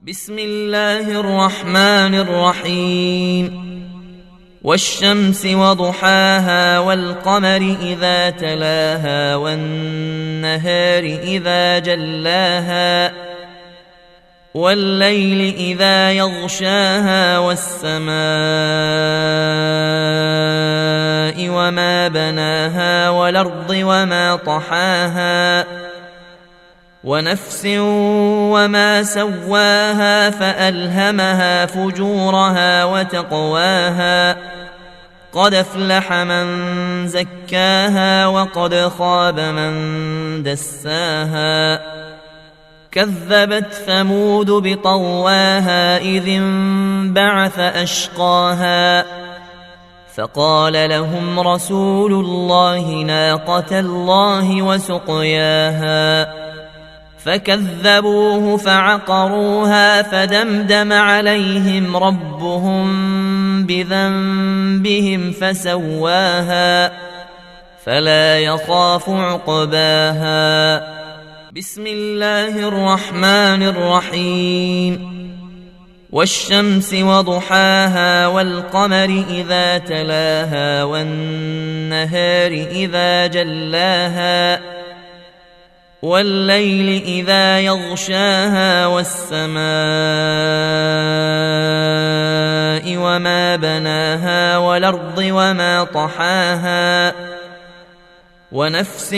بسم الله الرحمن الرحيم والشمس وضحاها والقمر إذا تلاها والنهار إذا جلاها والليل إذا يغشاها والسماء وما بناها والأرض وما طحاها ونفس وما سواها فألهمها فجورها وتقواها قد أفلح من زكاها وقد خاب من دساها كذبت ثمود بطواها إذ انبعث أشقاها فقال لهم رسول الله ناقة الله وسقياها فكذبوه فعقروها فدمدم عليهم ربهم بذنبهم فسواها فلا يخاف عقباها بسم الله الرحمن الرحيم والشمس وضحاها والقمر إذا تلاها والنهار إذا جلاها والليل إذا يغشاها والسماء وما بناها والأرض وما طحاها ونفس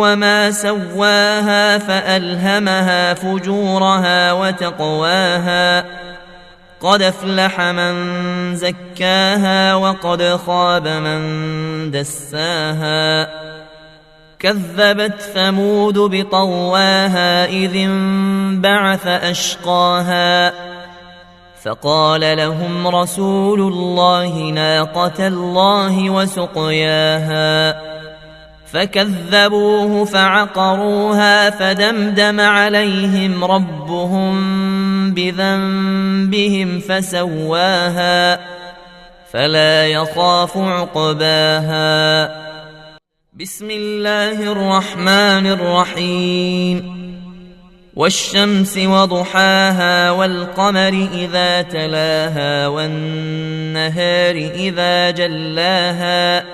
وما سواها فألهمها فجورها وتقواها قد أفلح من زكاها وقد خاب من دساها كذبت ثمود بطواها إذ انبعث أشقاها فقال لهم رسول الله ناقة الله وسقياها فكذبوه فعقروها فدمدم عليهم ربهم بذنبهم فسواها فلا يخاف عقباها بسم الله الرحمن الرحيم والشمس وضحاها والقمر إذا تلاها والنهار إذا جلاها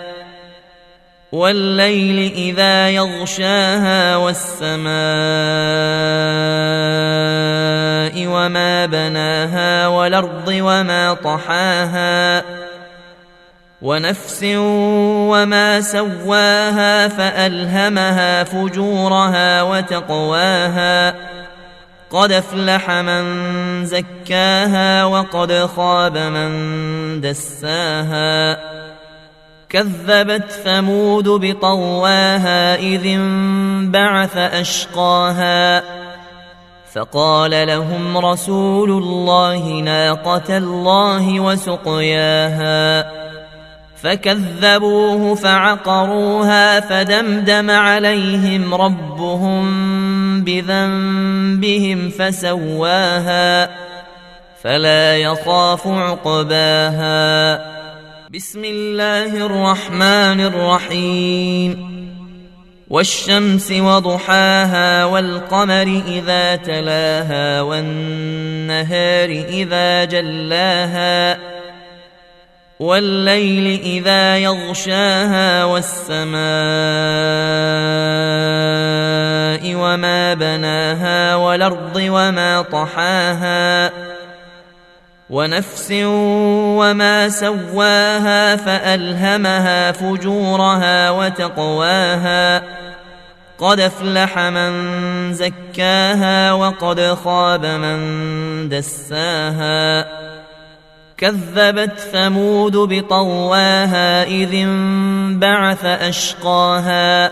والليل إذا يغشاها والسماء وما بناها والأرض وما طحاها ونفس وما سواها فألهمها فجورها وتقواها قد أفلح من زكاها وقد خاب من دساها كذبت ثمود بطواها إذ انبعث أشقاها فقال لهم رسول الله ناقة الله وسقياها فكذبوه فعقروها فدمدم عليهم ربهم بذنبهم فسواها فلا يخاف عقباها بسم الله الرحمن الرحيم والشمس وضحاها والقمر إذا تلاها والنهار إذا جلاها والليل إذا يغشاها والسماء وما بناها والأرض وما طحاها ونفس وما سواها فألهمها فجورها وتقواها قد أفلح من زكاها وقد خاب من دساها كذبت ثمود بطواها إذ انبعث أشقاها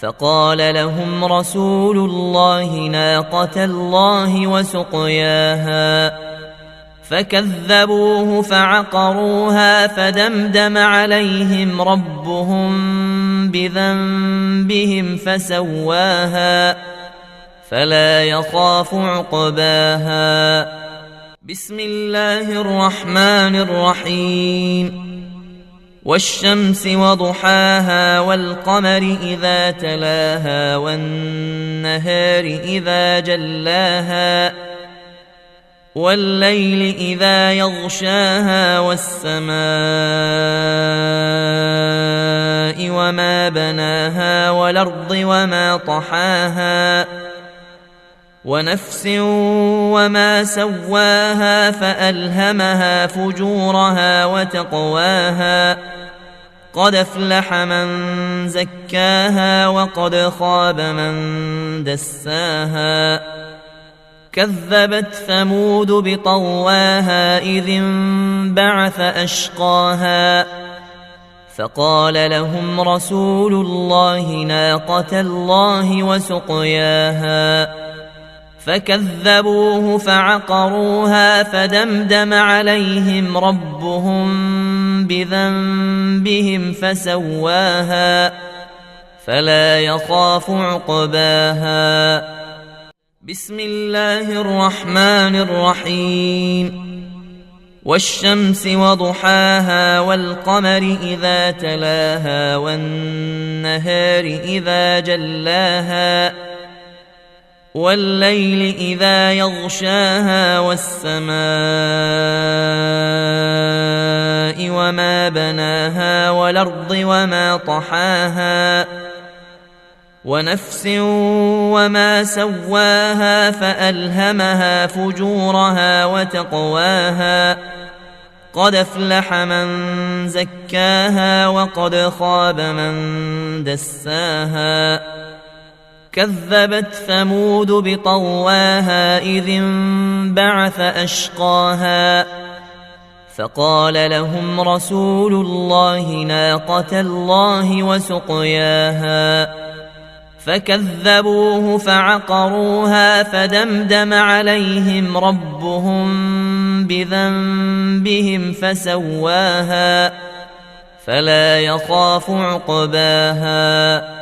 فقال لهم رسول الله ناقة الله وسقياها فكذبوه فعقروها فدمدم عليهم ربهم بذنبهم فسواها فلا يخاف عقباها بسم الله الرحمن الرحيم والشمس وضحاها والقمر إذا تلاها والنهار إذا جلاها والليل إذا يغشاها والسماء وما بناها والأرض وما طحاها ونفس وما سواها فألهمها فجورها وتقواها قد أفلح من زكاها وقد خاب من دساها كذبت ثمود بطواها إذ انبعث أشقاها فقال لهم رسول الله ناقة الله وسقياها فكذبوه فعقروها فدمدم عليهم ربهم بذنبهم فسواها فلا يخاف عقباها بسم الله الرحمن الرحيم والشمس وضحاها والقمر إذا تلاها والنهار إذا جلاها والليل إذا يغشاها والسماء وما بناها والأرض وما طحاها ونفس وما سواها فألهمها فجورها وتقواها قد أفلح من زكاها وقد خاب من دساها كذبت ثمود بطواها إذ انبعث أشقاها فقال لهم رسول الله ناقة الله وسقياها فكذبوه فعقروها فدمدم عليهم ربهم بذنبهم فسواها فلا يخاف عقباها